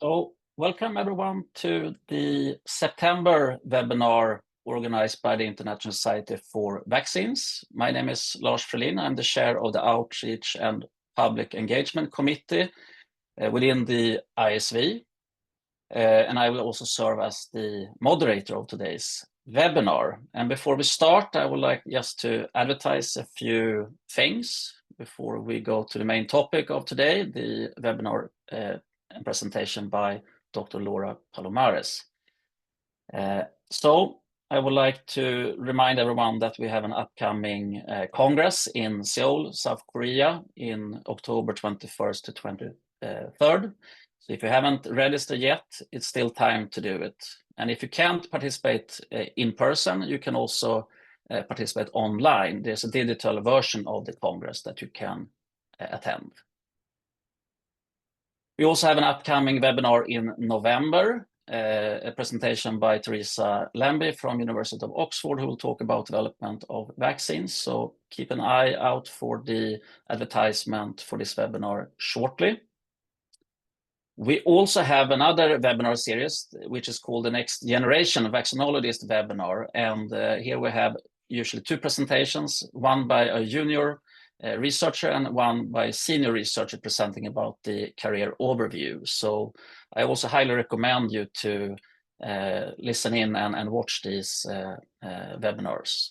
So welcome everyone to the September webinar organized by the International Society for Vaccines. My name is Lars Frelin. I'm the chair of the Outreach and Public Engagement Committee within the ISV. And I will also serve as the moderator of today's webinar. And before we start, I would like just to advertise a few things before we go to the main topic of today, the webinar presentation by Dr. Laura Palomares. So I would like to remind everyone that we have an upcoming Congress in Seoul, South Korea in October 21st to 23rd. So if you haven't registered yet, it's still time to do it. And if you can't participate in person, you can also participate online. There's a digital version of the Congress that you can attend. We also have an upcoming webinar in November, a presentation by Teresa Lambie from University of Oxford, who will talk about development of vaccines. So keep an eye out for the advertisement for this webinar shortly. We also have another webinar series, which is called the Next Generation Vaccinologist webinar. And here we have usually two presentations, one by a junior researcher and one by a senior researcher presenting about the career overview. So I also highly recommend you to listen in and watch these webinars.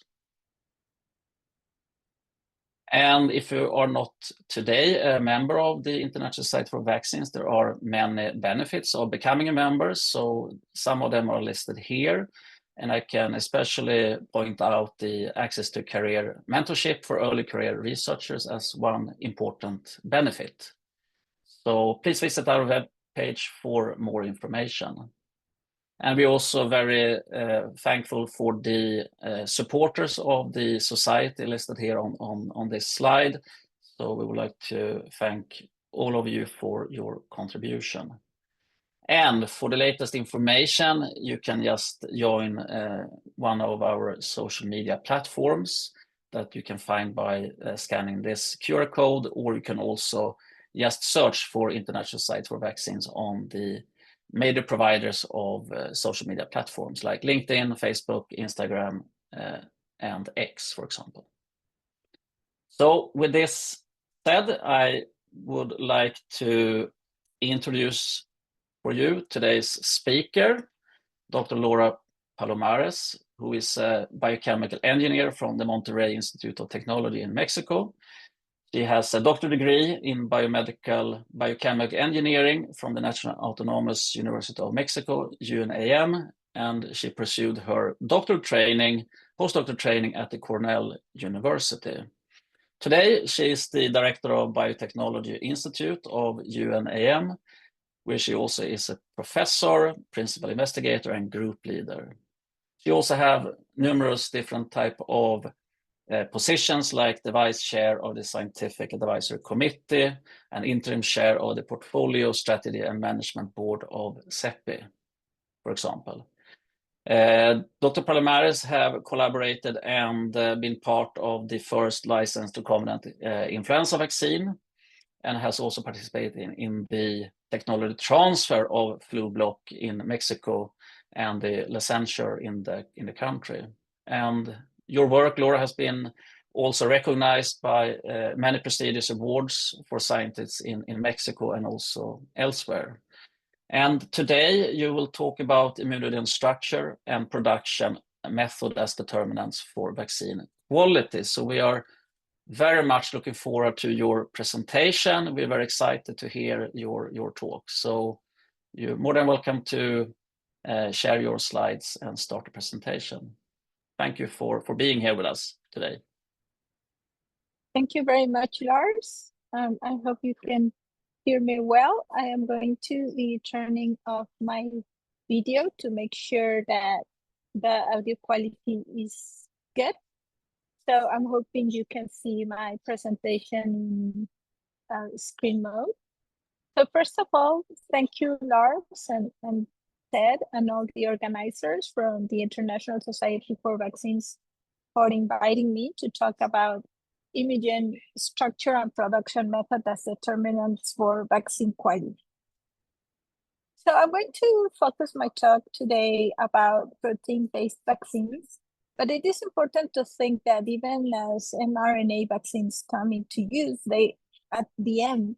And if you are not today a member of the International Society for Vaccines, there are many benefits of becoming a member. So some of them are listed here. And I can especially point out the access to career mentorship for early career researchers as one important benefit. So please visit our webpage for more information. And we're also very thankful for the supporters of the society listed here on this slide. So we would like to thank all of you for your contribution. And for the latest information, you can just join one of our social media platforms that you can find by scanning this QR code, or you can also just search for International Society for Vaccines on the major providers of social media platforms like LinkedIn, Facebook, Instagram, and X, for example. So with this said, I would like to introduce for you today's speaker, Dr. Laura Palomares, who is a biochemical engineer from the Monterrey Institute of Technology in Mexico. She has a doctorate degree in biochemical engineering from the National Autonomous University of Mexico, UNAM, and she pursued her postdoctoral training at the Cornell University. Today, she is the director of Biotechnology Institute of UNAM, where she also is a professor, principal investigator, and group leader. She also has numerous different type of positions like the vice chair of the Scientific Advisory Committee and interim chair of the Portfolio Strategy and Management Board of CEPI, for example. Dr. Palomares have collaborated and been part of the first licensed recombinant influenza vaccine, and has also participated in the technology transfer of Flublok in Mexico and the licensure in the country. And your work, Laura, has been also recognized by many prestigious awards for scientists in Mexico and also elsewhere. And today you will talk about Immunogen structure and production method as determinants for vaccine quality. So we are very much looking forward to your presentation. We're very excited to hear your talk. So you're more than welcome to share your slides and start the presentation. Thank you for being here with us today. Thank you very much, Lars. I hope you can hear me well. I am going to be turning off my video to make sure that the audio quality is good. So I'm hoping you can see my presentation in screen mode. So first of all, thank you, Lars and Ted and all the organizers from the International Society for Vaccines for inviting me to talk about Immunogen structure and production method as determinants for vaccine quality. So I'm going to focus my talk today about protein-based vaccines, but it is important to think that even as mRNA vaccines come into use, they, at the end,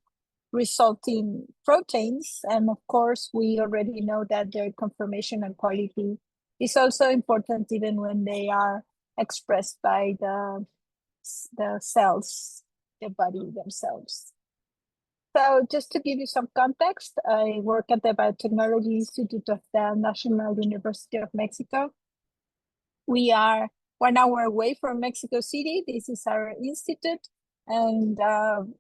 result in proteins. And of course, we already know that their conformation and quality is also important even when they are expressed by the cells, the body themselves. So just to give you some context, I work at the Biotechnology Institute of the National University of Mexico. We are 1 hour away from Mexico City. This is our institute. And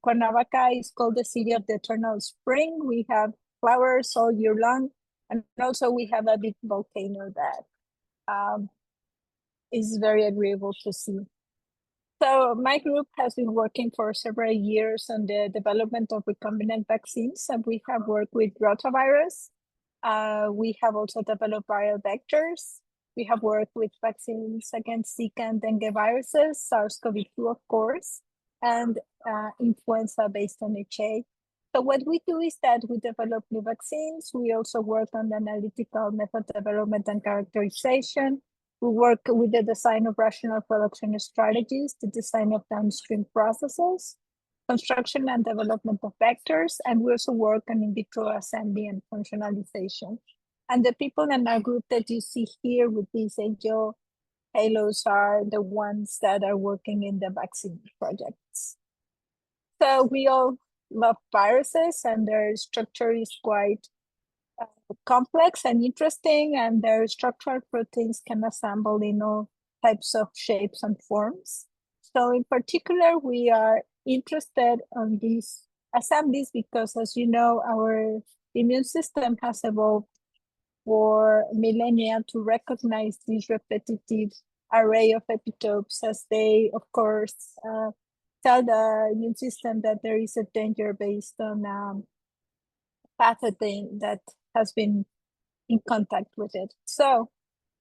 Cuernavaca is called the city of the eternal spring. We have flowers all year long. And also we have a big volcano that is very agreeable to see. So my group has been working for several years on the development of recombinant vaccines, and we have worked with rotavirus. We have also developed viral vectors. We have worked with vaccines against Zika and dengue viruses, SARS-CoV-2, of course, and influenza based on HA. So what we do is that we develop new vaccines. We also work on the analytical method development and characterization. We work with the design of rational production strategies, the design of downstream processes, construction and development of vectors, and we also work on in vitro assembly and functionalization. And the people in our group that you see here with these angel halos are the ones that are working in the vaccine projects. So we all love viruses, and their structure is quite complex and interesting, and their structural proteins can assemble in all types of shapes and forms. So in particular, we are interested on these assemblies because, as you know, our immune system has evolved for millennia to recognize this repetitive array of epitopes as they, of course, tell the immune system that there is a danger based on pathogen that has been in contact with it. So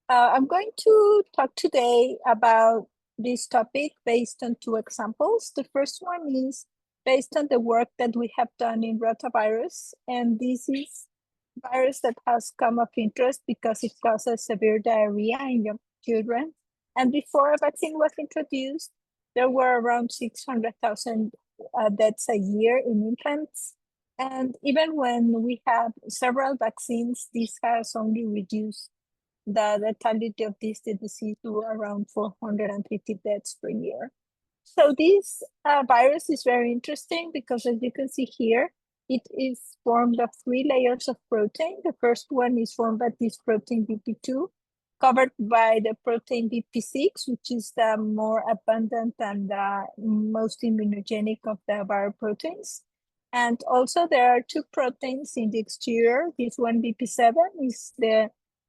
I'm going to talk today about this topic based on 2 examples. The first one is based on the work that we have done in rotavirus, and this is virus that has come of interest because it causes severe diarrhea in young children. And before a vaccine was introduced, there were around 600,000 deaths a year in infants. And even when we have several vaccines, this has only reduced the lethality of this disease to around 450 deaths per year. So this virus is very interesting because, as you can see here, it is formed of 3 layers of protein. The first one is formed by this protein BP2, covered by the protein BP6, which is the more abundant and the most immunogenic of the viral proteins. And also there are 2 proteins in the exterior. This one BP7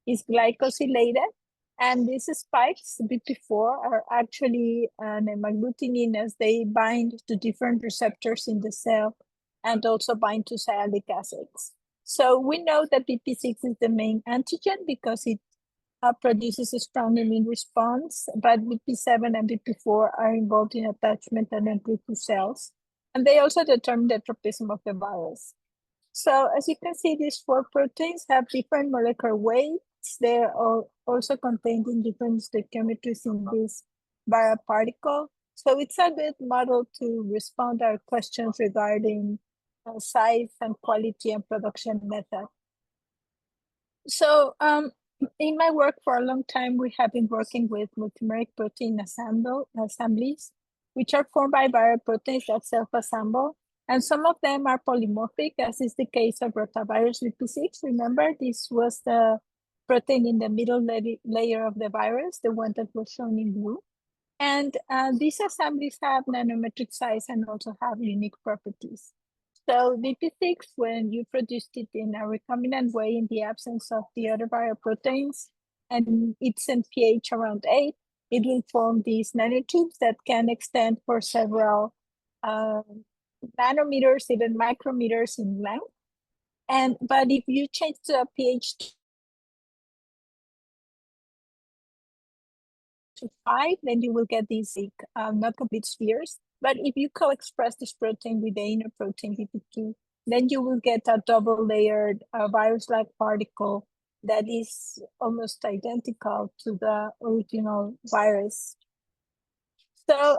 is glycosylated, and these spikes BP4 are actually an agglutinin as they bind to different receptors in the cell and also bind to sialic acids. So we know that BP6 is the main antigen because it produces a strong immune response, but BP7 and BP4 are involved in attachment and entry to cells, and they also determine the tropism of the virus. So as you can see, these 4 proteins have different molecular weights. They are also contained in different stoichiometries in this viral particle. So it's a good model to respond to our questions regarding size and quality and production method. So in my work for a long time, we have been working with multimeric protein assemblies, which are formed by viral proteins that self-assemble. And some of them are polymorphic, as is the case of rotavirus BP6. Remember, this was the protein in the middle layer of the virus, the one that was shown in blue. And these assemblies have nanometric size and also have unique properties. So BP6, when you produced it in a recombinant way in the absence of the other viral proteins, and it's in pH around 8, it will form these nanotubes that can extend for several nanometers, even micrometers in length. But if you change the pH to 5, then you will get these not complete spheres. But if you co-express this protein with the inner protein BP2, then you will get a double layered virus-like particle that is almost identical to the original virus. So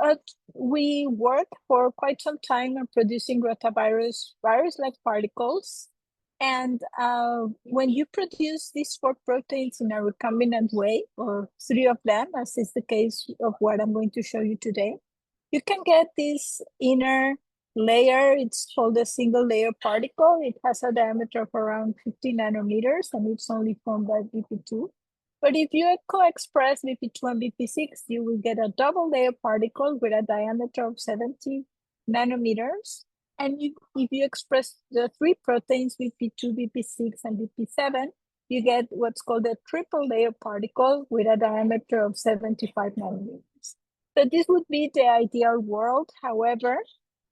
we worked for quite some time on producing rotavirus virus-like particles. And when you produce these 4 proteins in a recombinant way, or 3 of them, as is the case of what I'm going to show you today, you can get this inner layer. It's called a single layer particle. It has a diameter of around 50 nanometers, and it's only formed by BP2. But if you co-express BP2 and BP6, you will get a double layer particle with a diameter of 70 nanometers. And if you express the 3 proteins, BP2, BP6, and BP7, you get what's called a triple layer particle with a diameter of 75 nanometers. So this would be the ideal world. However,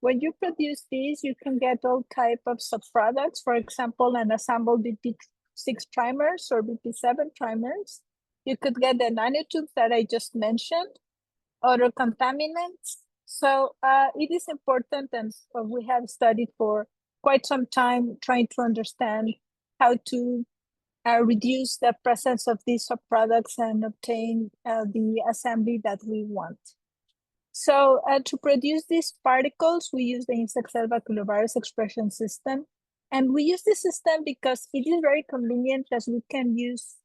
when you produce these, you can get all type of subproducts, for example, an assembled BP6 trimers or BP7 trimers. You could get the nanotubes that I just mentioned, other contaminants. So it is important, and we have studied for quite some time trying to understand how to reduce the presence of these subproducts and obtain the assembly that we want. So to produce these particles, we use the insect cell baculovirus expression system. And we use this system because it is very convenient, as we can use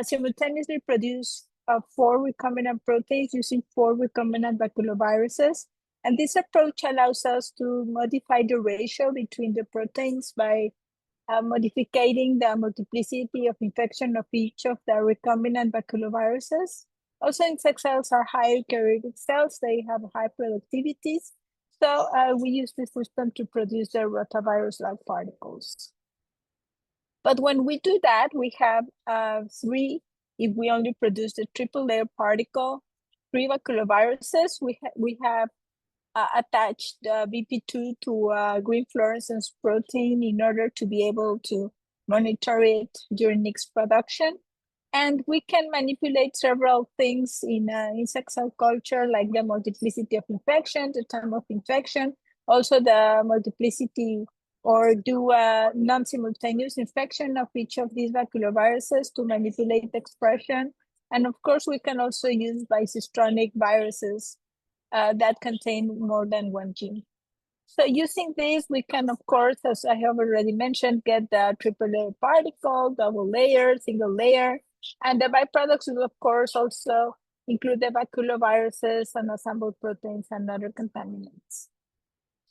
simultaneously produce 4 recombinant proteins using 4 recombinant baculoviruses. And this approach allows us to modify the ratio between the proteins by modifying the multiplicity of infection of each of the recombinant baculoviruses. Also, insect cells are high eukaryotic cells. They have high productivities. So we use this system to produce the rotavirus-like particles. But when we do that, we have 3, if we only produce the triple layer particle, 3 baculoviruses, we have attached BP2 to green fluorescence protein in order to be able to monitor it during next production. And we can manipulate several things in insect cell culture, like the multiplicity of infection, the time of infection, also the multiplicity or do a non-simultaneous infection of each of these baculoviruses to manipulate the expression. And of course, we can also use bicistronic viruses that contain more than 1 gene. So using this, we can, of course, as I have already mentioned, get the triple layer particle, double layer, single layer. And the byproducts will, of course, also include the baculoviruses and assembled proteins and other contaminants.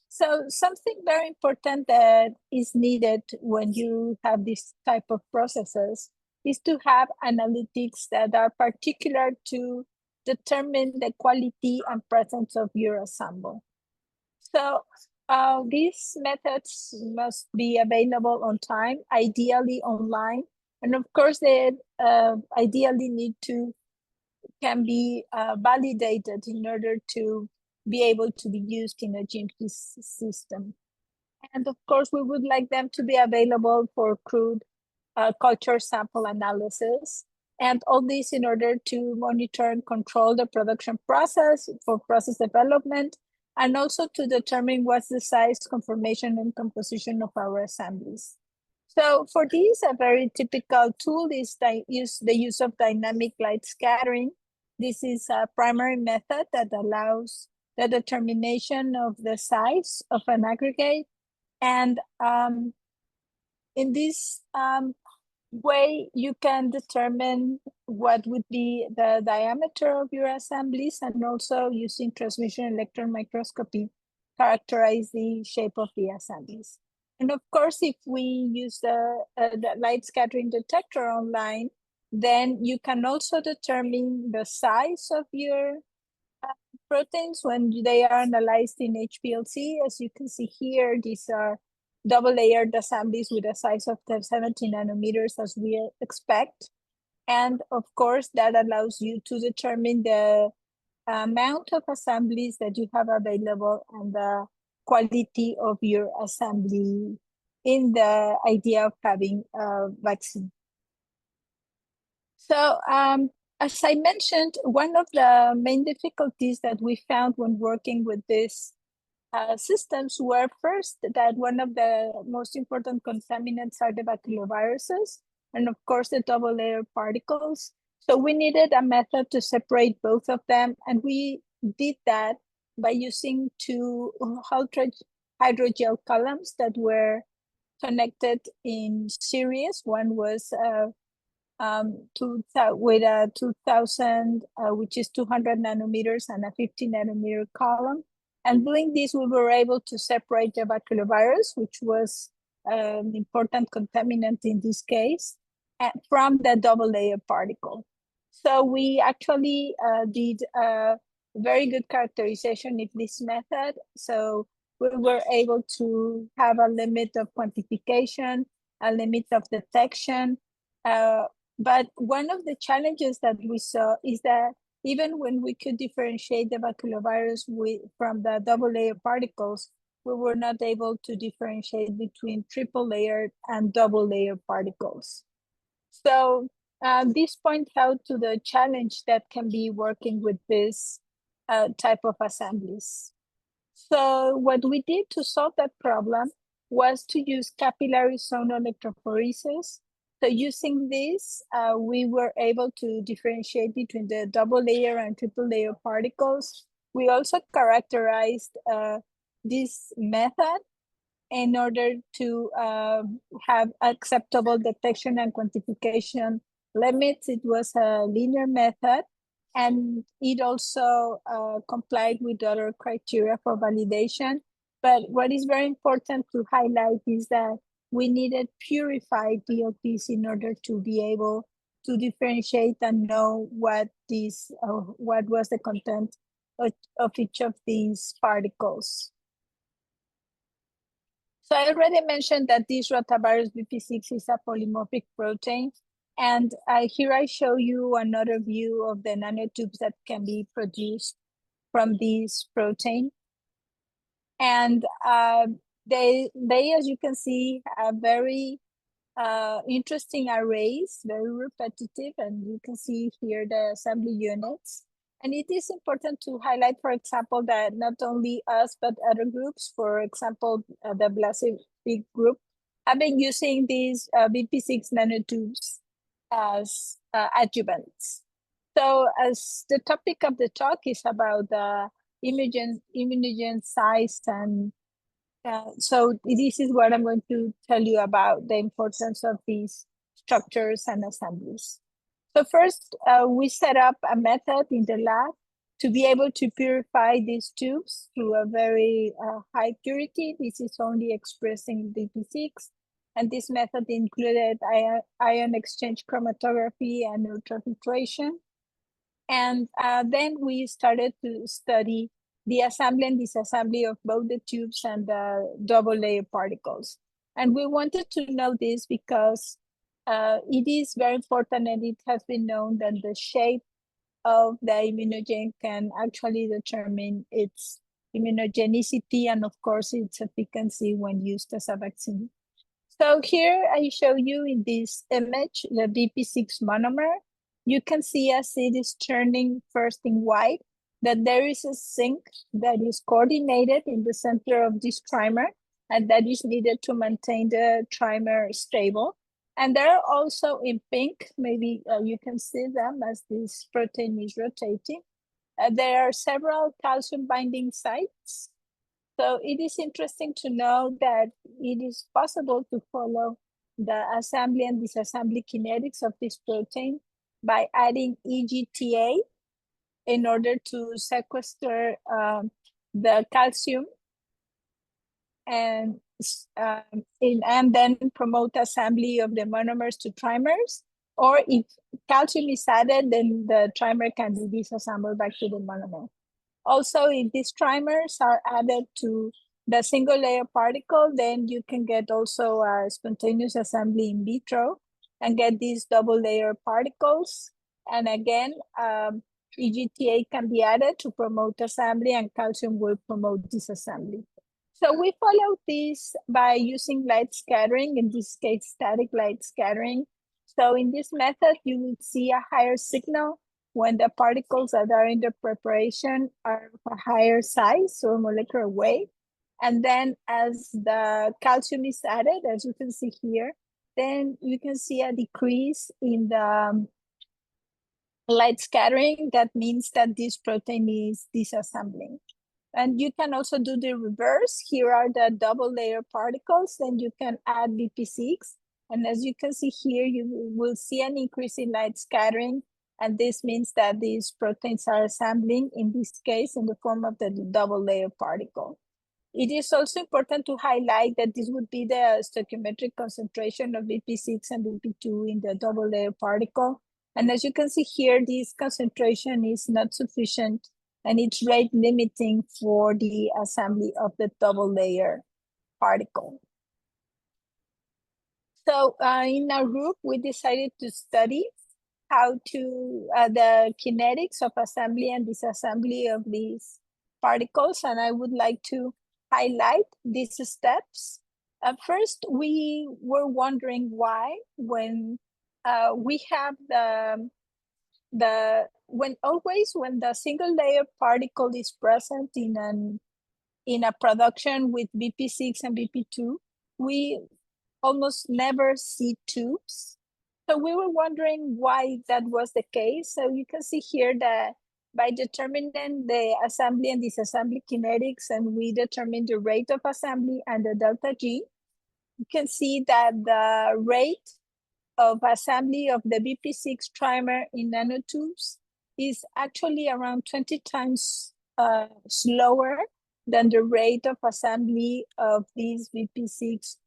So something very important that is needed when you have this type of processes is to have analytics that are particular to determine the quality and presence of your assemble. So these methods must be available on time, ideally online. And of course, they ideally can be validated in order to be able to be used in a GMP system. And of course, we would like them to be available for crude culture sample analysis. And all this in order to monitor and control the production process for process development, and also to determine what's the size, conformation, and composition of our assemblies. So for this, a very typical tool is the use of dynamic light scattering. This is a primary method that allows the determination of the size of an aggregate. And in this way, you can determine what would be the diameter of your assemblies, and also using transmission electron microscopy, characterize the shape of the assemblies. And of course, if we use the light scattering detector online, then you can also determine the size of your proteins when they are analyzed in HPLC. As you can see here, these are double layered assemblies with a size of 70 nanometers as we expect. And of course, that allows you to determine the amount of assemblies that you have available and the quality of your assembly in the idea of having a vaccine. So as I mentioned, one of the main difficulties that we found when working with this systems were first that one of the most important contaminants are the baculoviruses, and of course the double layer particles. So we needed a method to separate both of them, and we did that by using two hydrogel columns that were connected in series. One was with a 2000, which is 200 nanometers, and a 50 nanometer column. And doing this, we were able to separate the baculovirus, which was an important contaminant in this case, from the double layer particle. So we actually did a very good characterization of this method. So we were able to have a limit of quantification, a limit of detection. But one of the challenges that we saw is that even when we could differentiate the baculovirus from the double layer particles, we were not able to differentiate between triple layered and double layer particles. So this points out to the challenge that can be working with this type of assemblies. So what we did to solve that problem was to use capillary zone electrophoresis. So using this, we were able to differentiate between the double layer and triple layer particles. We also characterized this method in order to have acceptable detection and quantification limits. It was a linear method, and it also complied with other criteria for validation. But what is very important to highlight is that we needed purified DLTs in order to be able to differentiate and know what was the content of each of these particles. So I already mentioned that this rotavirus BP6 is a polymorphic protein. And here I show you another view of the nanotubes that can be produced from this protein. And they, as you can see, are very interesting arrays, very repetitive. And you can see here the assembly units. And it is important to highlight, for example, that not only us, but other groups, for example, the Blasic group, have been using these BP6 nanotubes as adjuvants. So as the topic of the talk is about the Immunogen size, and so this is what I'm going to tell you about the importance of these structures and assemblies. So first, we set up a method in the lab to be able to purify these tubes to a very high purity. This is only expressing BP6. And this method included ion exchange chromatography and ultrafiltration. And then we started to study the assembly and disassembly of both the tubes and the double layer particles. And we wanted to know this because it is very important, and it has been known that the shape of the immunogen can actually determine its immunogenicity and, of course, its efficacy when used as a vaccine. So here I show you in this image the BP6 monomer. You can see as it is turning first in white that there is a zinc that is coordinated in the center of this trimer, and that is needed to maintain the trimer stable. And they're also in pink, maybe you can see them as this protein is rotating. There are several calcium binding sites. So it is interesting to know that it is possible to follow the assembly and disassembly kinetics of this protein by adding EGTA in order to sequester the calcium and then promote assembly of the monomers to trimers. Or if calcium is added, then the trimer can be disassembled back to the monomer. Also, if these trimers are added to the single layer particle, then you can get also a spontaneous assembly in vitro and get these double layer particles. And again, EGTA can be added to promote assembly, and calcium will promote disassembly. So we follow this by using light scattering, in this case, static light scattering. So in this method, you will see a higher signal when the particles that are in the preparation are of a higher size or molecular weight. And then as the calcium is added, as you can see here, then you can see a decrease in the light scattering. That means that this protein is disassembling. And you can also do the reverse. Here are the double layer particles, then you can add BP6. And as you can see here, you will see an increase in light scattering. And this means that these proteins are assembling, in this case, in the form of the double layer particle. It is also important to highlight that this would be the stoichiometric concentration of BP6 and BP2 in the double layer particle. And as you can see here, this concentration is not sufficient and it's rate limiting for the assembly of the double layer particle. So in our group, we decided to study how to the kinetics of assembly and disassembly of these particles, and I would like to highlight these steps. First, we were wondering why, when we have when the single layer particle is present in a production with BP6 and BP2, we almost never see tubes. So we were wondering why that was the case. So you can see here that by determining the assembly and disassembly kinetics, and we determine the rate of assembly and the delta G, you can see that the rate of assembly of the BP6 trimer in nanotubes is actually around 20 times slower than the rate of assembly of these BP6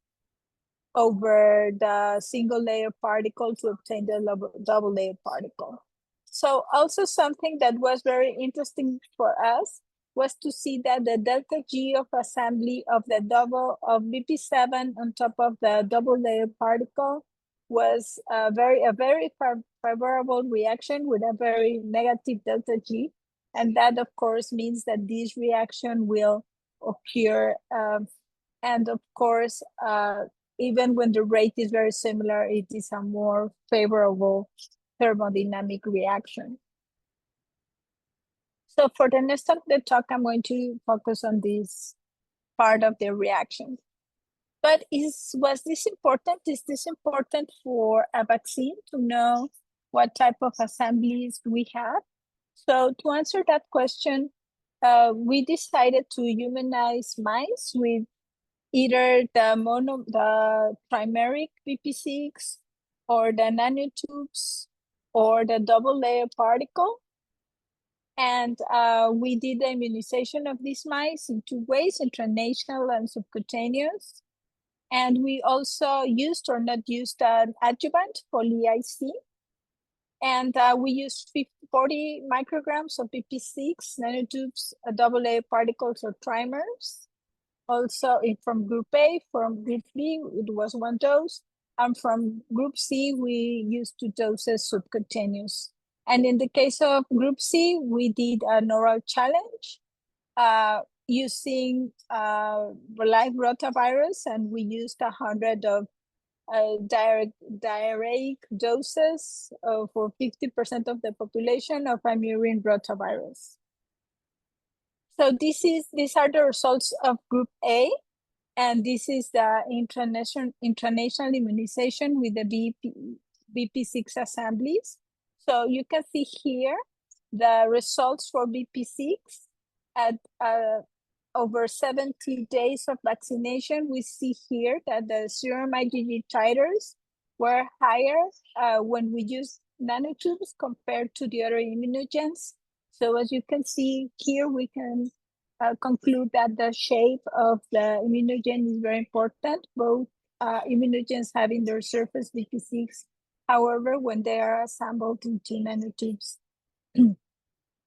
over the single layer particle to obtain the double layer particle. So also something that was very interesting for us was to see that the delta G of assembly of the double of BP7 on top of the double layer particle was a very favorable reaction with a very negative delta G. And that of course means that this reaction will occur. And of course, even when the rate is very similar, it is a more favorable thermodynamic reaction. So for the rest of the talk, I'm going to focus on this part of the reaction. But was this important? Is this important for a vaccine to know what type of assemblies we have? So to answer that question, we decided to humanize mice with either the trimeric BP6 or the nanotubes or the double layer particle. And we did the immunization of these mice in two ways, intranasal and subcutaneous. And we also used or not used an adjuvant, poly-IC. And we used 40 micrograms of BP6, nanotubes, double layer particles or trimers. Also from group A, from group B, it was 1 dose. And from group C, we used 2 doses subcutaneous. And in the case of group C, we did an oral challenge using live rotavirus, and we used 100 of diarrheic doses for 50% of the population of a murine rotavirus. So these are the results of group A, and this is the intranasal immunization with the BP6 assemblies. So you can see here the results for BP6 at over 70 days of vaccination. We see here that the serum IgG titers were higher when we used nanotubes compared to the other immunogens. So as you can see here, we can conclude that the shape of the immunogen is very important, both immunogens having their surface BP6. However, when they are assembled into nanotubes,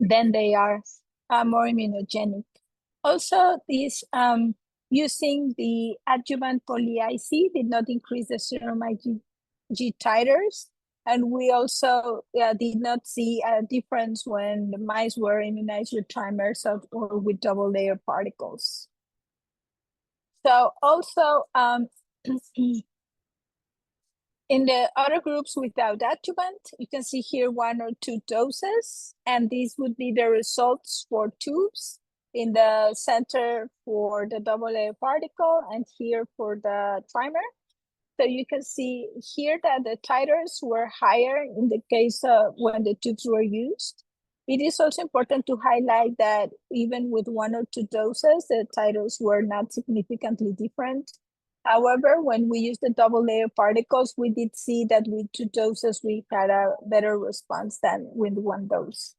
then they are more immunogenic. Also, this using the adjuvant poly-IC did not increase the serum IgG titers. And we also did not see a difference when the mice were immunized with trimers or with double layer particles. So also in the other groups without adjuvant, you can see here 1 or 2 doses, and these would be the results for tubes. in the center for the double layer particle and here for the trimer. So you can see here that the titers were higher in the case of when the tubes were used. It is also important to highlight that even with 1 or 2 doses, the titers were not significantly different. However, when we used the double layer particles, we did see that with 2 doses, we had a better response than with 1 dose.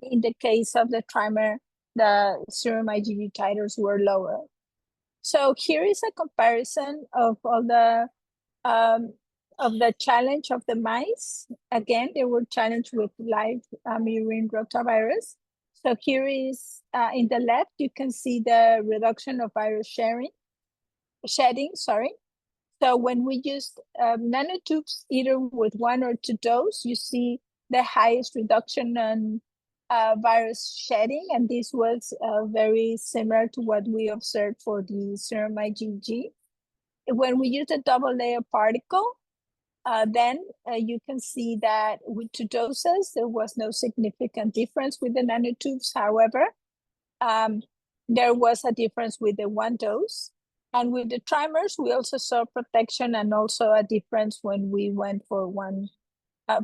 In the case of the trimer, the serum IgG titers were lower. So here is a comparison of all the challenge of the mice. Again, they were challenged with live murine rotavirus. So here is in the left, you can see the reduction of virus shedding. So when we used nanotubes, either with 1 or 2 dose, you see the highest reduction in virus shedding, and this was very similar to what we observed for the serum IgG. When we use a double layer particle, then you can see that with 2 doses, there was no significant difference with the nanotubes. However, there was a difference with the 1 dose. And with the trimers, we also saw protection and also a difference when we went for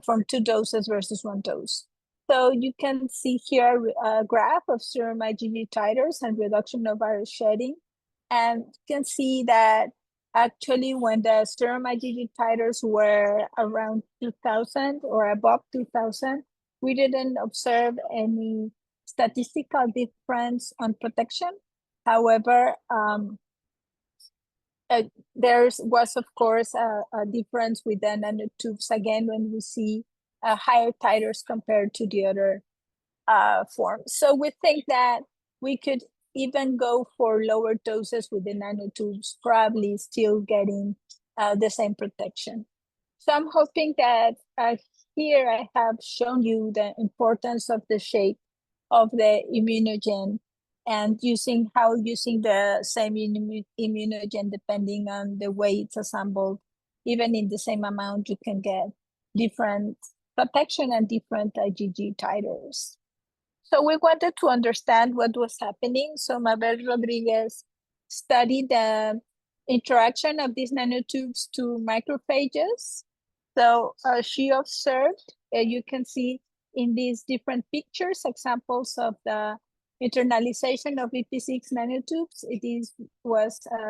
from 2 doses versus 1 dose. So you can see here a graph of serum IgG titers and reduction of virus shedding. And you can see that actually when the serum IgG titers were around 2000 or above 2000, we didn't observe any statistical difference on protection. However, there was, of course, a difference with the nanotubes again when we see higher titers compared to the other forms. So we think that we could even go for lower doses with the nanotubes, probably still getting the same protection. So I'm hoping that here I have shown you the importance of the shape of the immunogen and using the same immunogen depending on the way it's assembled. Even in the same amount, you can get different protection and different IgG titers. So we wanted to understand what was happening. So Mabel Rodriguez studied the interaction of these nanotubes to macrophages. So she observed, you can see in these different pictures, examples of the internalization of EP6 nanotubes.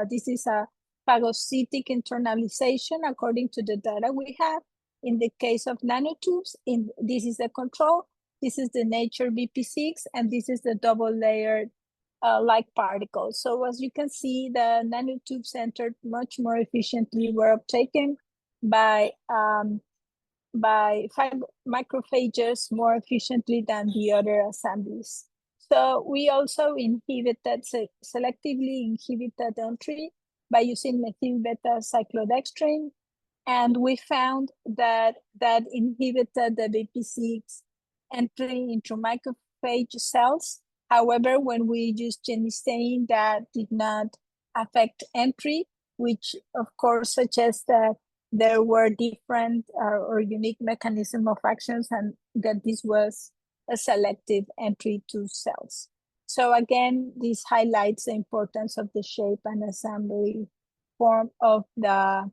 This is a phagocytic internalization according to the data we have. In the case of nanotubes, this is the control. This is the nature BP6, and this is the double layered like particles. So as you can see, the nanotubes entered much more efficiently, were uptaken by macrophages more efficiently than the other assemblies. So we also selectively inhibited entry by using methyl beta cyclodextrin, and we found that inhibited the BP6 entry into macrophage cells. However, when we used genistein, that did not affect entry, which of course suggests that there were different or unique mechanism of actions and that this was a selective entry to cells. So again, this highlights the importance of the shape and assembly form of the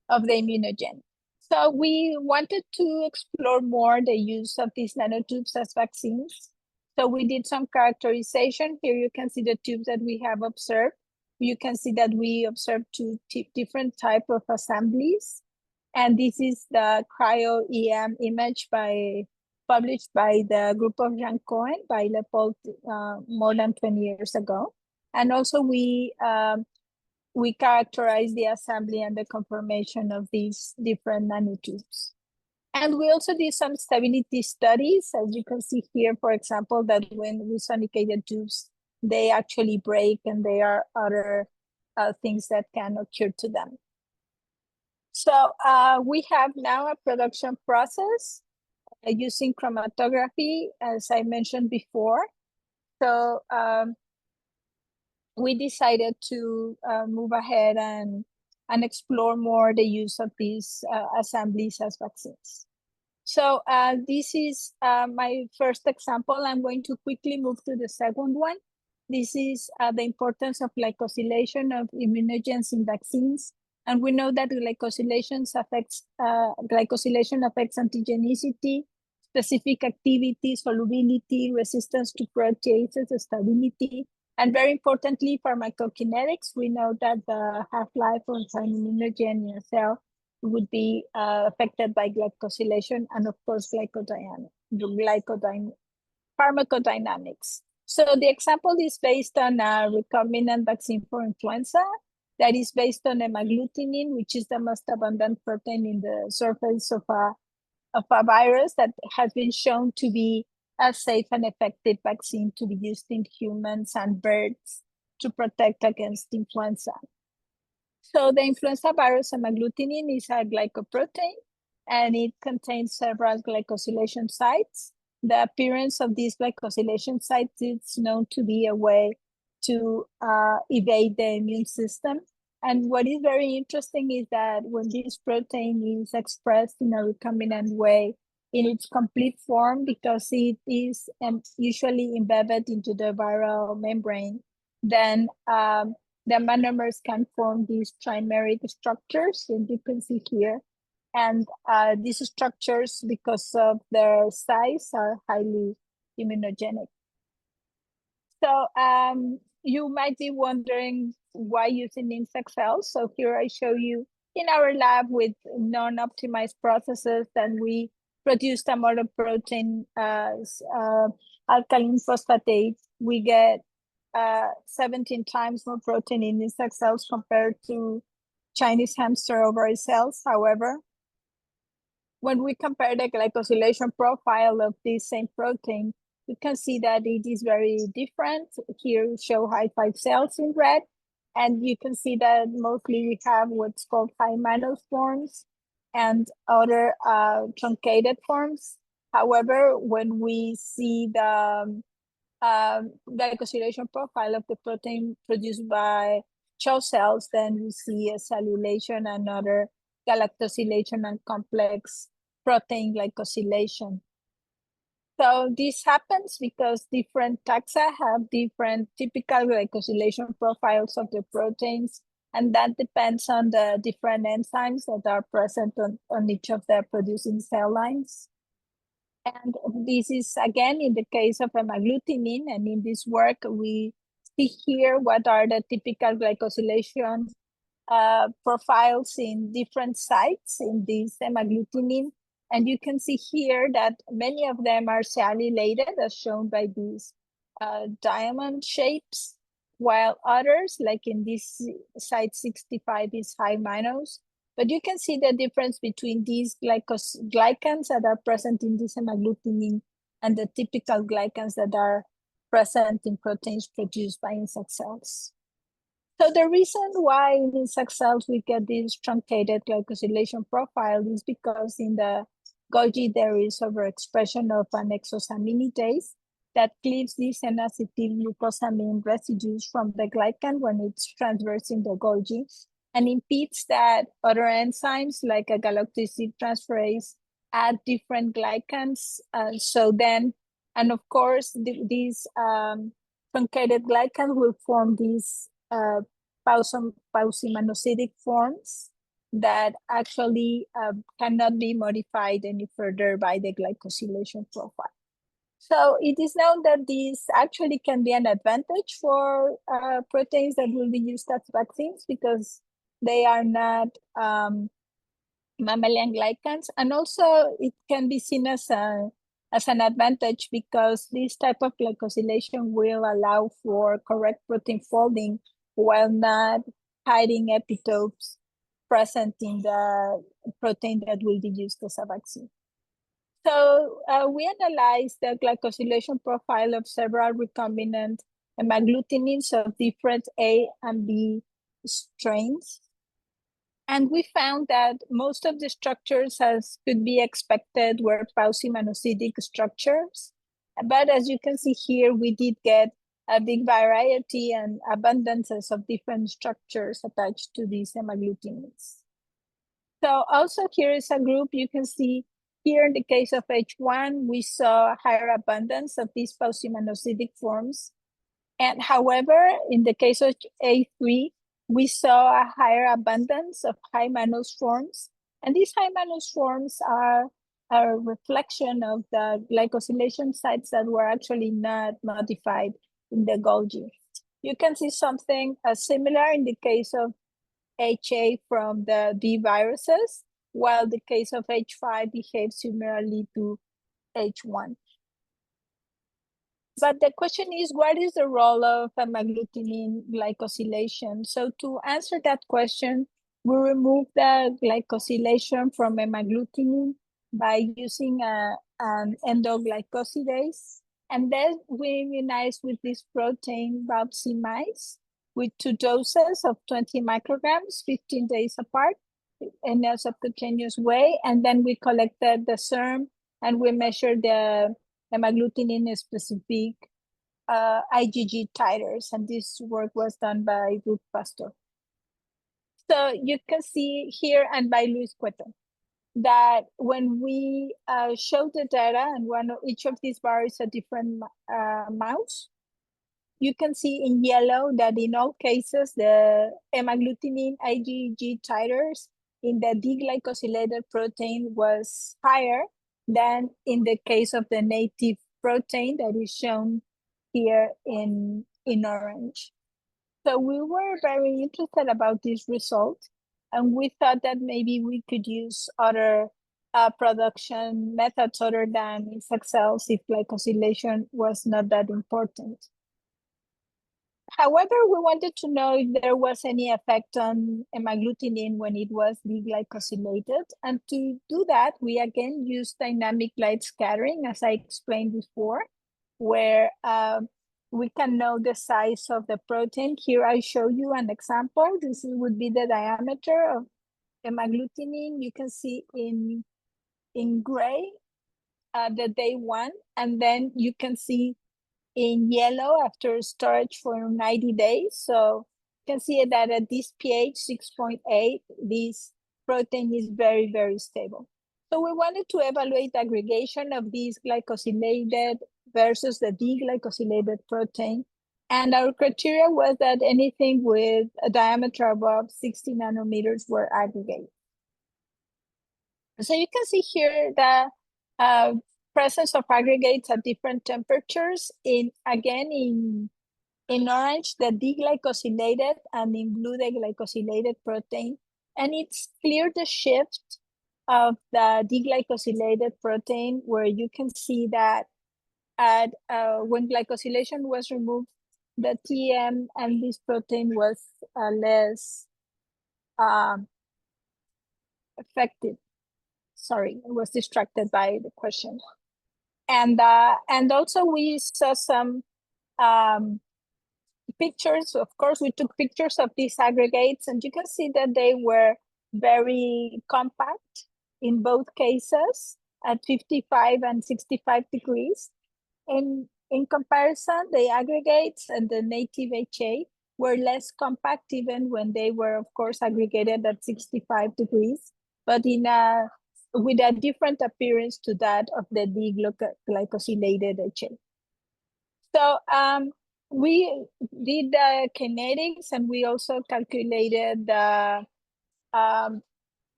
immunogen. So we wanted to explore more the use of these nanotubes as vaccines. So we did some characterization. Here you can see the tubes that we have observed. You can see that we observed 2 different type of assemblies. And this is the cryo-EM image published by the group of Jean Cohen by Leopold more than 20 years ago. And also we characterize the assembly and the conformation of these different nanotubes. And we also did some stability studies, as you can see here, for example, that when we sonicated tubes, they actually break and there are other things that can occur to them. So we have now a production process using chromatography, as I mentioned before. So we decided to move ahead and explore more the use of these assemblies as vaccines. So this is my first example. I'm going to quickly move to the second one. This is the importance of glycosylation of immunogens in vaccines. And we know that glycosylation affects antigenicity, specific activity, solubility, resistance to proteases, stability, and very importantly, pharmacokinetics. We know that the half-life of an immunogen in a cell would be affected by glycosylation and of course pharmacodynamics. So the example is based on a recombinant vaccine for influenza that is based on hemagglutinin, which is the most abundant protein in the surface of a virus that has been shown to be a safe and effective vaccine to be used in humans and birds to protect against influenza. So the influenza virus hemagglutinin is a glycoprotein, and it contains several glycosylation sites. The appearance of these glycosylation sites is known to be a way to evade the immune system. And what is very interesting is that when this protein is expressed in a recombinant way in its complete form, because it is usually embedded into the viral membrane, then the monomers can form these trimeric structures, and you can see here. And these structures, because of their size, are highly immunogenic. So you might be wondering why using insect cells. So here I show you in our lab with non-optimized processes, then we produced a monoprotein alkaline phosphatase. We get 17 times more protein in insect cells compared to Chinese hamster ovary cells. However, when we compare the glycosylation profile of this same protein, you can see that it is very different. Here we show high 5 cells in red, and you can see that mostly we have what's called high mannose forms and other truncated forms. However, when we see the glycosylation profile of the protein produced by CHO cells, then we see a cellulation and other galactosylation and complex protein glycosylation. So this happens because different taxa have different typical glycosylation profiles of the proteins, and that depends on the different enzymes that are present on each of the producing cell lines. And this is again in the case of hemagglutinin, and in this work we see here what are the typical glycosylation profiles in different sites in this hemagglutinin. And you can see here that many of them are sialylated, as shown by these diamond shapes, while others, like in this site 65, is high mannose. But you can see the difference between these glycans that are present in this hemagglutinin and the typical glycans that are present in proteins produced by insect cells. So the reason why in insect cells we get this truncated glycosylation profile is because in the Golgi there is overexpression of an exosaminidase that cleaves these N-acetyl glucosamine residues from the glycan when it's transversing the Golgi, and impedes that other enzymes like a galactosyltransferase add different glycans. And of course, these truncated glycans will form these pausimanocytic forms that actually cannot be modified any further by the glycosylation profile. So it is known that this actually can be an advantage for proteins that will be used as vaccines because they are not mammalian glycans, and also it can be seen as an advantage because this type of glycosylation will allow for correct protein folding while not hiding epitopes present in the protein that will be used as a vaccine. So we analyzed the glycosylation profile of several recombinant hemagglutinins of different A and B strains. And we found that most of the structures, as could be expected, were pausimanocytic structures. But as you can see here, we did get a big variety and abundances of different structures attached to these hemagglutinins. So also here is a group you can see Here in the case of H1, we saw a higher abundance of these post-immunogenic forms. And however, in the case of A3, we saw a higher abundance of high mannose forms. And these high mannose forms are a reflection of the glycosylation sites that were actually not modified in the Golgi. You can see something similar in the case of HA from the B viruses, while the case of H5 behaves similarly to H1. But the question is, what is the role of hemagglutinin glycosylation? So to answer that question, we remove the glycosylation from hemagglutinin by using an endoglycosidase. And then we immunize with this protein biopsy mice with 2 doses of 20 micrograms, 15 days apart in a subcutaneous way. And then we collected the serum and we measured the hemagglutinin specific IgG titers. And this work was done by Ruth Pastor. So you can see here, and by Luis Cueto, that when we show the data, and each of these bars is a different mouse, you can see in yellow that in all cases, the hemagglutinin IgG titers in the deglycosylated protein was higher than in the case of the native protein that is shown here in orange. So we were very interested about this result, and we thought that maybe we could use other production methods other than insect cells if glycosylation was not that important. However, we wanted to know if there was any effect on hemagglutinin when it was deglycosylated. And to do that, we again used dynamic light scattering, as I explained before, where we can know the size of the protein. Here I show you an example. This would be the diameter of hemagglutinin. You can see in gray the day 1, and then you can see in yellow after storage for 90 days. So you can see that at this pH 6.8, this protein is very, very stable. So we wanted to evaluate aggregation of these glycosylated versus the deglycosylated protein. And our criteria was that anything with a diameter above 60 nanometers were aggregated. So you can see here that presence of aggregates at different temperatures in orange, the deglycosylated, and in blue, the glycosylated protein. And it's clear the shift of the deglycosylated protein, where you can see that at when glycosylation was removed, the TM and this protein was less effective. Sorry, I was distracted by the question. And also we saw some pictures. Of course, we took pictures of these aggregates, and you can see that they were very compact in both cases at 55 and 65 degrees. In comparison, the aggregates and the native HA were less compact even when they were, of course, aggregated at 65 degrees, but with a different appearance to that of the deglycosylated HA. So we did the kinetics, and we also calculated the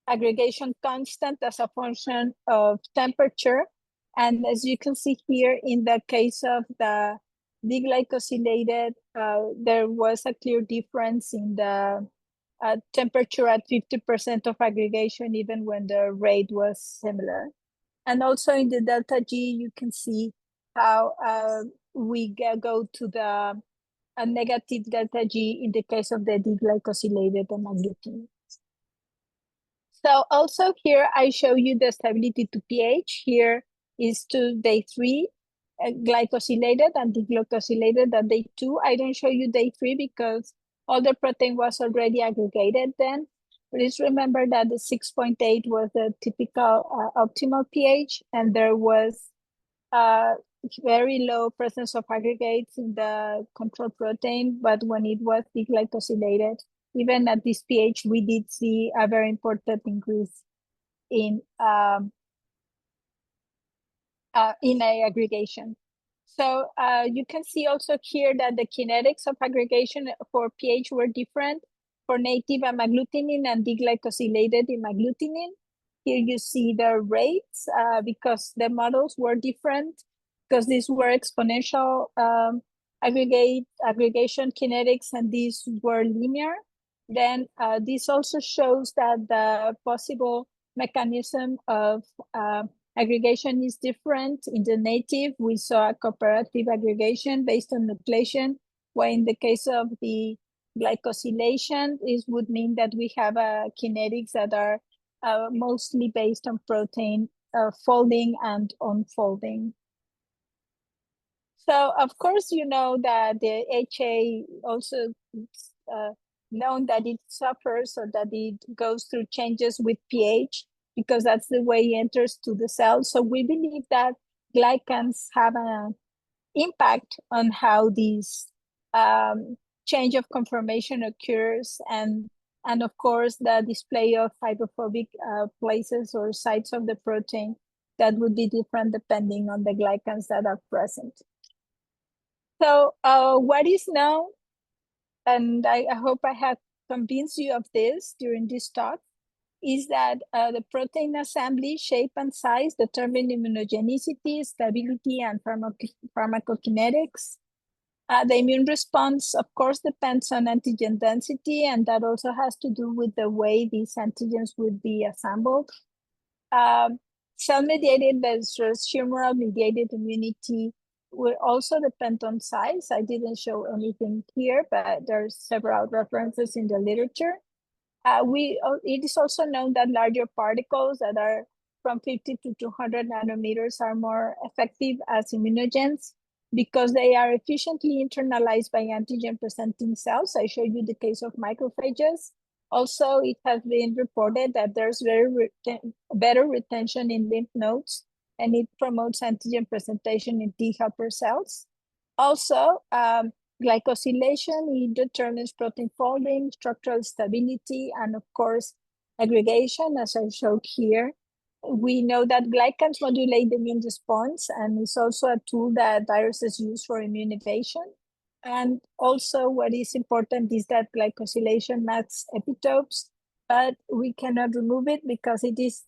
aggregation constant as a function of temperature. And as you can see here, in the case of the deglycosylated, there was a clear difference in the temperature at 50% of aggregation, even when the rate was similar. And also in the delta G, you can see how we go to the negative delta G in the case of the deglycosylated hemagglutinin. So also here, I show you the stability to pH. Here is to day 3, glycosylated and deglycosylated at day 2. I don't show you day 3 because all the protein was already aggregated then. Please remember that the 6.8 was the typical optimal pH, and there was very low presence of aggregates in the control protein. But when it was deglycosylated, even at this pH, we did see a very important increase in in a aggregation. So you can see also here that the kinetics of aggregation for pH were different for native amagglutinin and deglycosylated imagglutinin. Here you see the rates because the models were different, because these were exponential aggregation kinetics and these were linear. Then this also shows that the possible mechanism of aggregation is different. In the native, we saw a cooperative aggregation based on nucleation, while in the case of the glycosylation, this would mean that we have kinetics that are mostly based on protein folding and unfolding. So of course, you know that the HA also known that it suffers or that it goes through changes with pH because that's the way it enters to the cell. So we believe that glycans have an impact on how these change of conformation occurs, and of course the display of hydrophobic places or sites of the protein that would be different depending on the glycans that are present. So what is known, and I hope I have convinced you of this during this talk, is that the protein assembly, shape, and size determine immunogenicity, stability, and pharmacokinetics. The immune response, of course, depends on antigen density, and that also has to do with the way these antigens would be assembled. Cell-mediated versus humoral-mediated immunity will also depend on size. I didn't show anything here, but there's several references in the literature. It is also known that larger particles that are from 50 to 200 nanometers are more effective as immunogens because they are efficiently internalized by antigen-presenting cells. I showed you the case of macrophages. Also, it has been reported that there's better retention in lymph nodes, and it promotes antigen presentation in T helper cells. Also, glycosylation, it determines protein folding, structural stability, and of course, aggregation, as I showed here. We know that glycans modulate the immune response, and it's also a tool that viruses use for immune evasion. And also what is important is that glycosylation masks epitopes, but we cannot remove it because it is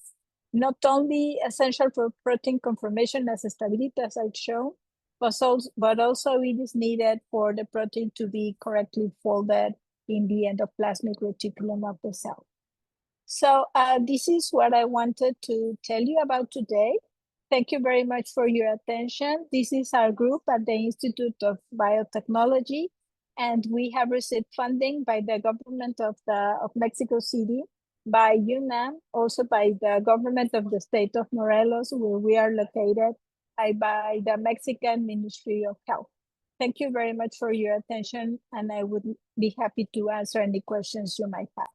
not only essential for protein conformation as stability, as I've shown, but also it is needed for the protein to be correctly folded in the endoplasmic reticulum of the cell. So this is what I wanted to tell you about today. Thank you very much for your attention. This is our group at the Institute of Biotechnology, and we have received funding by the government of Mexico City, by UNAM, also by the government of the state of Morelos, where we are located, by the Mexican Ministry of Health. Thank you very much for your attention, and I would be happy to answer any questions you might have.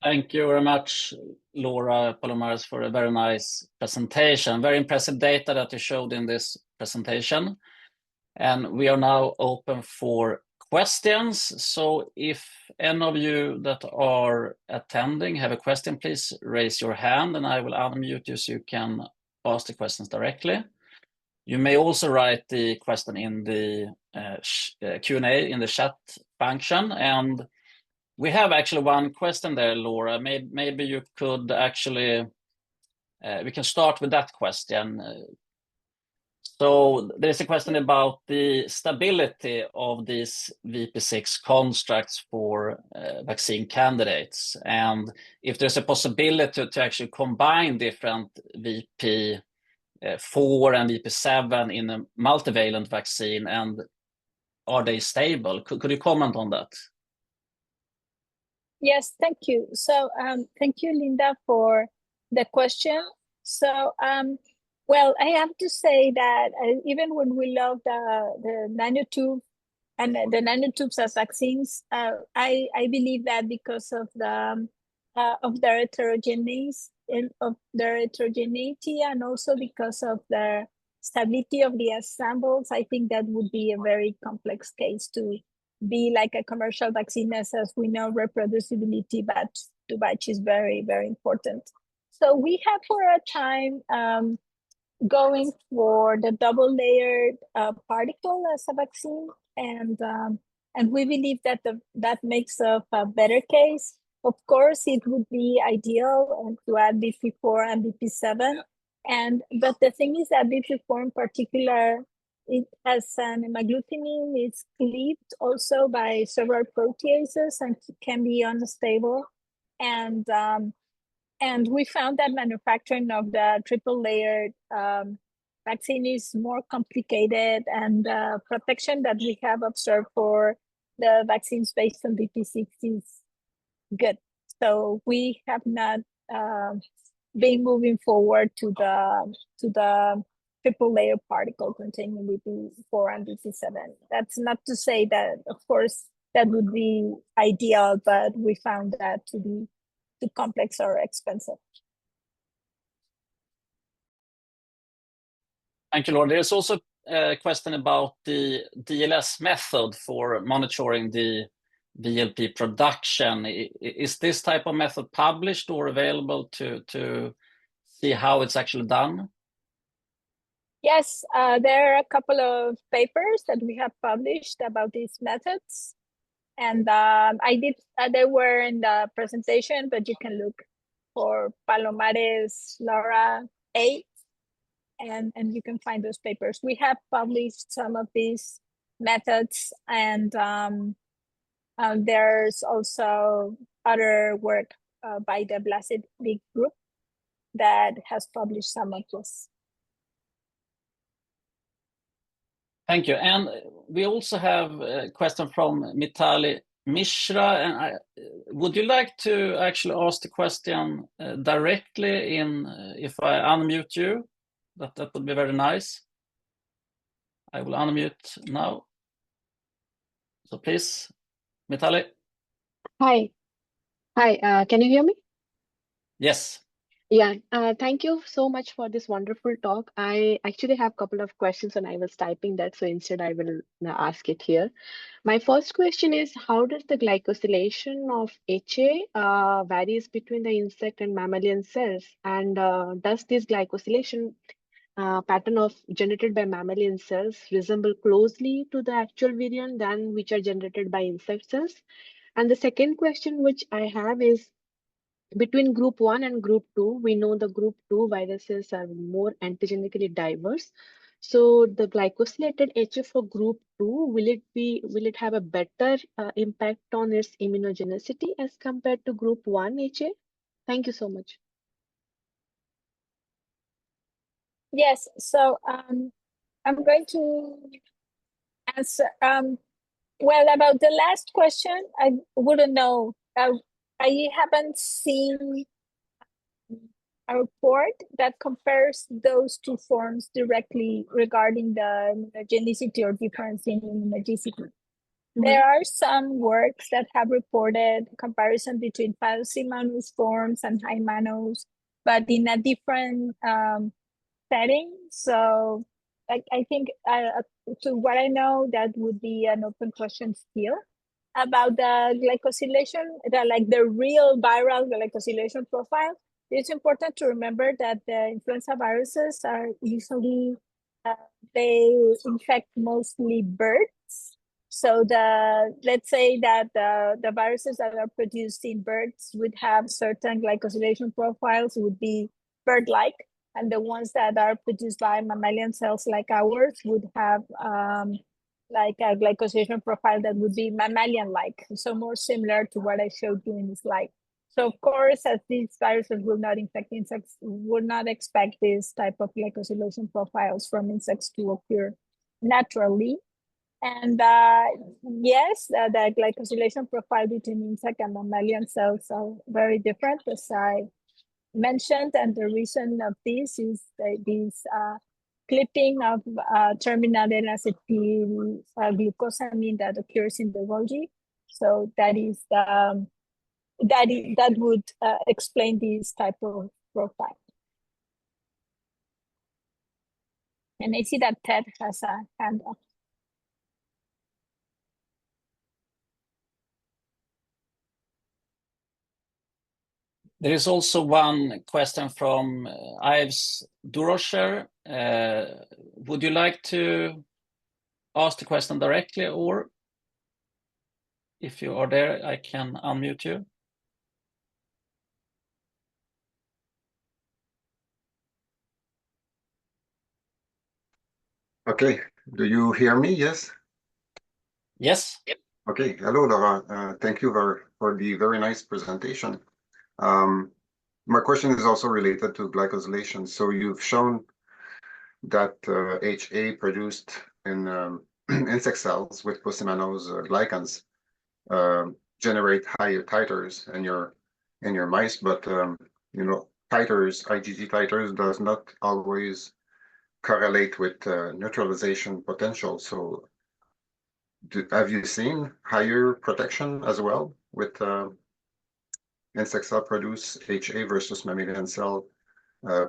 Thank you very much, Laura Palomares, for a very nice presentation. Very impressive data that you showed in this presentation. And we are now open for questions. So if any of you that are attending have a question, please raise your hand and I will unmute you so you can ask the questions directly. You may also write the question in the Q&A in the chat function. And we have actually one question there, Laura. Maybe you could actually, we can start with that question. So there is a question about the stability of these VP6 constructs for vaccine candidates, and if there's a possibility to actually combine different VP4 and VP7 in a multivalent vaccine, and are they stable? Could you comment on that? Yes, thank you. So thank you, Linda, for the question. So, well, I have to say that even when we love the nanotube and the nanotubes as vaccines, I believe that because of their heterogeneity and also because of the stability of the assembles, I think that would be a very complex case to be like a commercial vaccine, as we know reproducibility, but batch is very, very important. So we have for a time going for the double-layered particle as a vaccine, and we believe that that makes a better case. Of course, it would be ideal to add BP4 and BP7, but the thing is that BP4 in particular, it has an hemagglutinin. It's cleaved also by several proteases and can be unstable, and we found that manufacturing of the triple-layered vaccine is more complicated, and the protection that we have observed for the vaccines based on BP6 is good. So we have not been moving forward to the triple-layer particle containing BP4 and BP7. That's not to say that, of course, that would be ideal, but we found that to be too complex or expensive. Thank you, Laura. There's also a question about the DLS method for monitoring the VLP production. Is this type of method published or available to see how it's actually done? Yes, there are a couple of papers that we have published about these methods. And they were in the presentation, but you can look for Palomares, Laura 8, and you can find those papers. We have published some of these methods, and there's also other work by the Blessed Big Group that has published some of this. Thank you. And we also have a question from Mitali Mishra. And would you like to actually ask the question directly if I unmute you? That would be very nice. I will unmute now. So please, Mitali. Hi. Can you hear me? Yes. Yeah, thank you so much for this wonderful talk. I actually have a couple of questions and I was typing that, so instead I will ask it here. My first question is, how does the glycosylation of HA varies between the insect and mammalian cells? And does this glycosylation pattern of generated by mammalian cells resemble closely to the actual virion than which are generated by insect cells? And the second question which I have is, between group 1 and group 2, we know the group 2 viruses are more antigenically diverse. So the glycosylated HA for group 2, will it have a better impact on its immunogenicity as compared to group 1 HA? Thank you so much. Yes, so I'm going to answer. Well, about the last question, I wouldn't know. I haven't seen a report that compares those two forms directly regarding the immunogenicity or difference in immunogenicity. There are some works that have reported comparison between Palomares forms and high manos, but in a different setting. So I think to what I know, that would be an open question still. About the glycosylation, the real viral glycosylation profile, it's important to remember that the influenza viruses are usually, they infect mostly birds. So let's say that the viruses that are produced in birds would have certain glycosylation profiles, would be bird-like, and the ones that are produced by mammalian cells like ours would have like a glycosylation profile that would be mammalian-like, so more similar to what I showed you in the slide. So of course, as these viruses will not infect insects, we would not expect this type of glycosylation profiles from insects to occur naturally. And yes, the glycosylation profile between insect and mammalian cells are very different, as I mentioned, and the reason of this is this clipping of terminal N-acetyl glucosamine that occurs in the Golgi. So that would explain this type of profile. And I see that Ted has a hand up. There is also one question from Ives Durosher. Would you like to ask the question directly, or if you are there, I can unmute you? Okay, do you hear me? Yes? Yes. Okay, hello, Laura. Thank you for the very nice presentation. My question is also related to glycosylation. So you've shown that HA produced in insect cells with polysaccharose glycans generate higher titers in your mice, but you know, titers, IgG titers, does not always correlate with neutralization potential. So have you seen higher protection as well with insect cell produce HA versus mammalian cell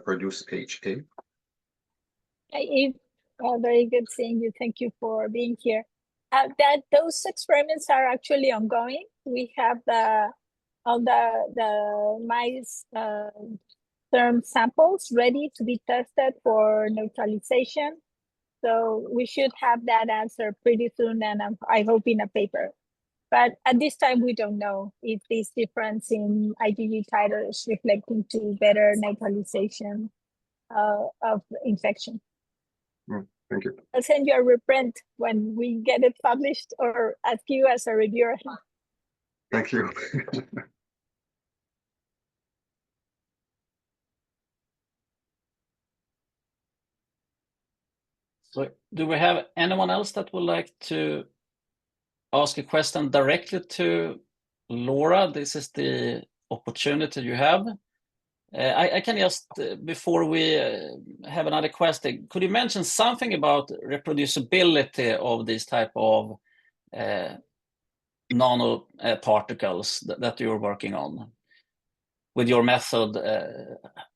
produce HA? Eve, very good seeing you. Thank you for being here. Those experiments are actually ongoing. We have all the mice term samples ready to be tested for neutralization. So we should have that answer pretty soon, and I hope in a paper. But at this time, we don't know if this difference in IgG titer is reflecting to better neutralization of infection. Thank you. I'll send you a reprint when we get it published, or ask you as a reviewer. Thank you. So do we have anyone else that would like to ask a question directly to Laura? This is the opportunity you have. I can just, before we have another question, could you mention something about reproducibility of these type of nanoparticles that you're working on with your method?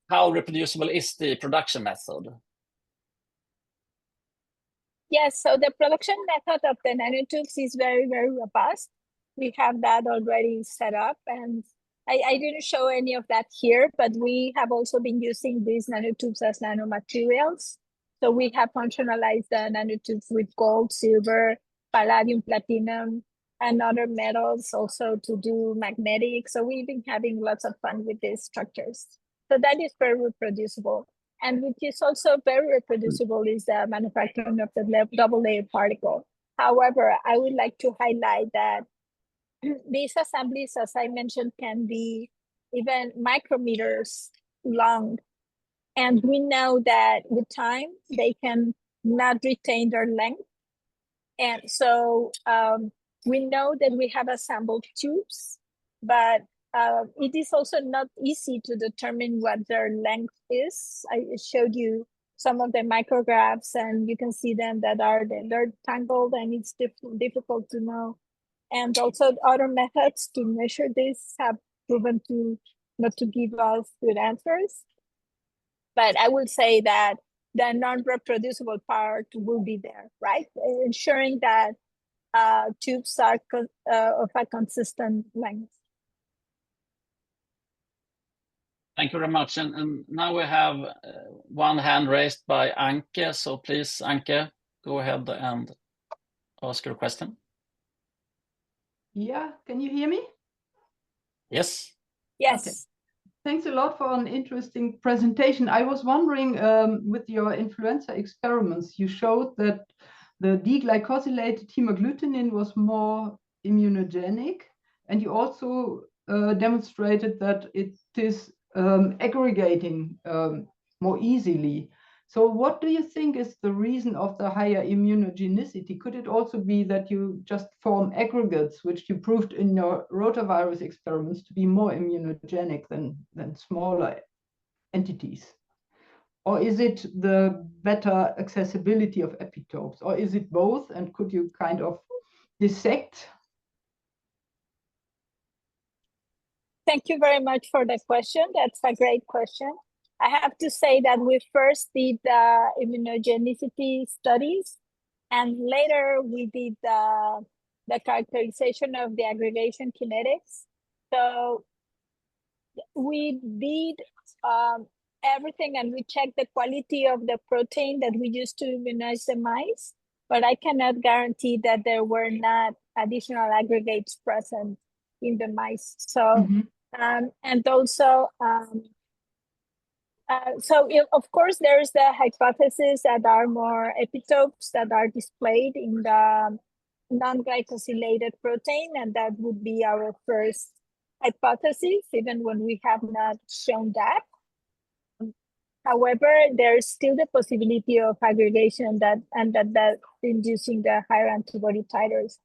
How reproducible is the production method? Yes, so the production method of the nanotubes is very, very robust. We have that already set up, and I didn't show any of that here, but we have also been using these nanotubes as nanomaterials. So we have functionalized the nanotubes with gold, silver, palladium, platinum, and other metals also to do magnetic. So we've been having lots of fun with these structures. So that is very reproducible. And which is also very reproducible is the manufacturing of the double layer particle. However, I would like to highlight that these assemblies, as I mentioned, can be even micrometers long. And we know that with time, they can not retain their length. And so we know that we have assembled tubes, but it is also not easy to determine what their length is. I showed you some of the micrographs, and you can see them that they're tangled, and it's difficult to know. And also other methods to measure this have proven to not to give us good answers. But I would say that the non-reproducible part will be there, right? Ensuring that tubes are of a consistent length. Thank you very much. And now we have one hand raised by Anke. So please, Anke, go ahead and ask your question. Yeah, can you hear me? Yes. Yes. Okay. Thanks a lot for an interesting presentation. I was wondering, with your influenza experiments, you showed that the deglycosylated hemagglutinin was more immunogenic, and you also demonstrated that it is aggregating more easily. So what do you think is the reason of the higher immunogenicity? Could it also be that you just form aggregates, which you proved in your rotavirus experiments to be more immunogenic than smaller entities? Or is it the better accessibility of epitopes? Or is it both? And could you kind of dissect? Thank you very much for the question. That's a great question. I have to say that we first did the immunogenicity studies, and later we did the characterization of the aggregation kinetics. So we did everything, and we checked the quality of the protein that we used to immunize the mice, but I cannot guarantee that there were not additional aggregates present in the mice. So, and also, of course, there's the hypothesis that are more epitopes that are displayed in the non-glycosylated protein, and that would be our first hypothesis, even when we have not shown that. However, there's still the possibility of aggregation that inducing the higher antibody titers.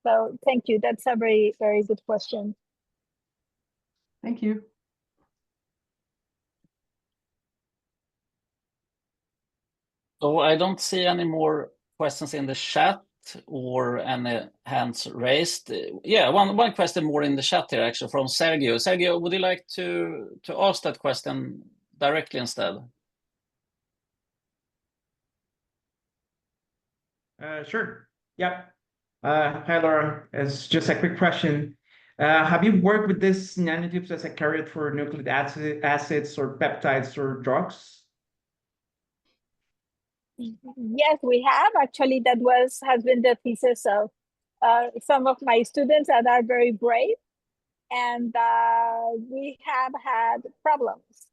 So thank you. That's a very, very good question. Thank you. So I don't see any more questions in the chat or any hands raised. Yeah, one question more in the chat here, actually, from Sergio. Sergio, would you like to ask that question directly instead? Sure. Yeah. Hi, Laura. It's just a quick question. Have you worked with these nanotubes as a carrier for nucleic acids or peptides or drugs? Yes, we have. Actually, that has been the thesis of some of my students that are very brave, and we have had problems.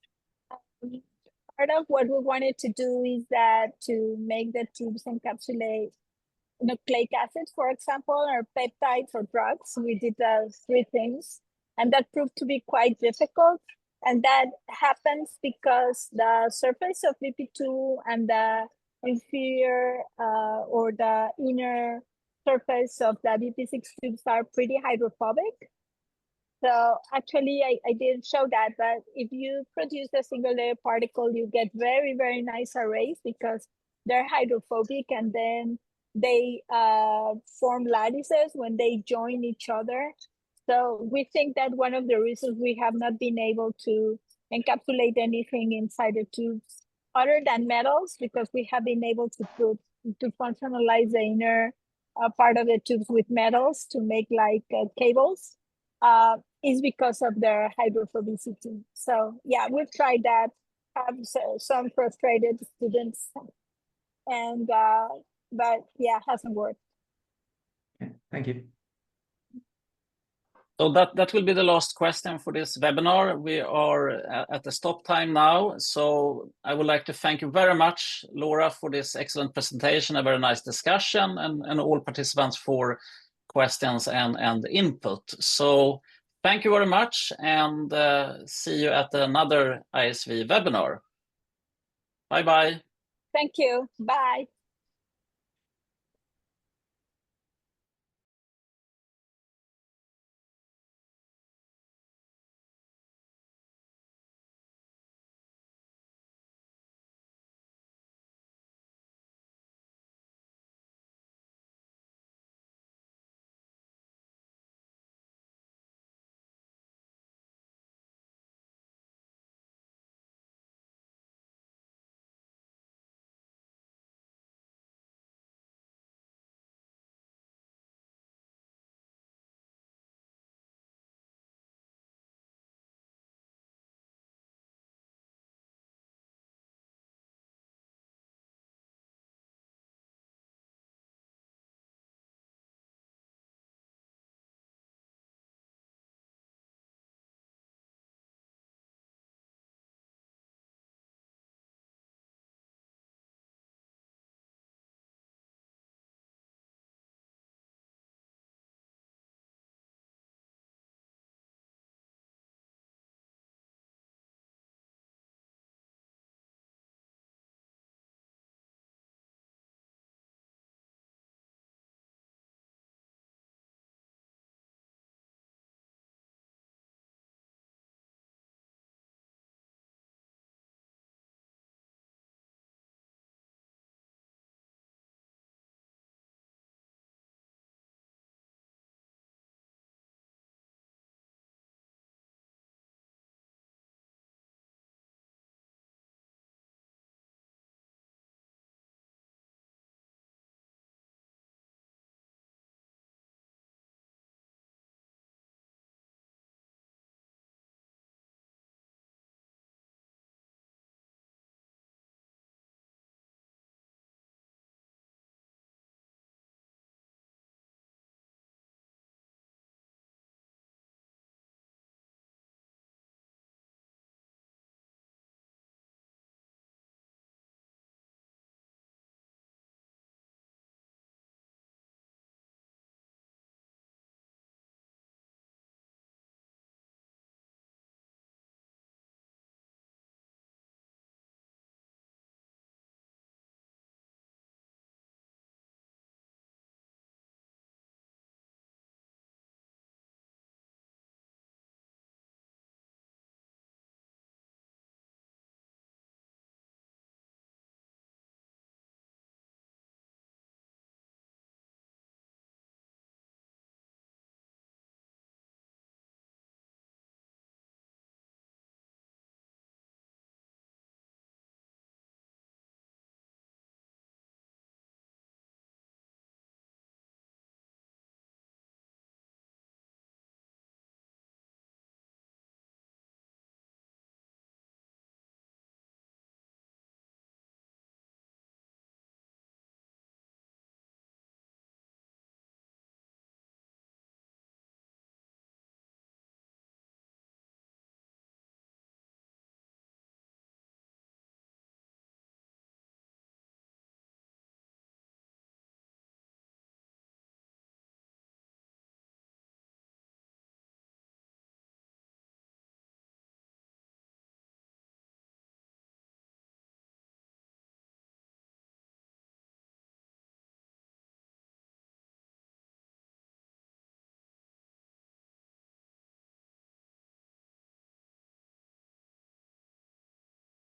Part of what we wanted to do is that to make the tubes encapsulate nucleic acids, for example, or peptides or drugs. We did those three things, and that proved to be quite difficult. And that happens because the surface of VP2 and the inferior or the inner surface of the VP6 tubes are pretty hydrophobic. So actually, I didn't show that, but if you produce a single layer particle, you get very, very nice arrays because they're hydrophobic, and then they form lattices when they join each other. So we think that one of the reasons we have not been able to encapsulate anything inside the tubes other than metals, because we have been able to functionalize the inner part of the tubes with metals to make like cables, is because of their hydrophobicity. So yeah, we've tried that, have some frustrated students, and but yeah, hasn't worked. Okay, thank you. So that will be the last question for this webinar. We are at the stop time now. So I would like to thank you very much, Laura, for this excellent presentation, a very nice discussion, and all participants for questions and input. So thank you very much, and see you at another ISV webinar. Bye-bye. Thank you. Bye.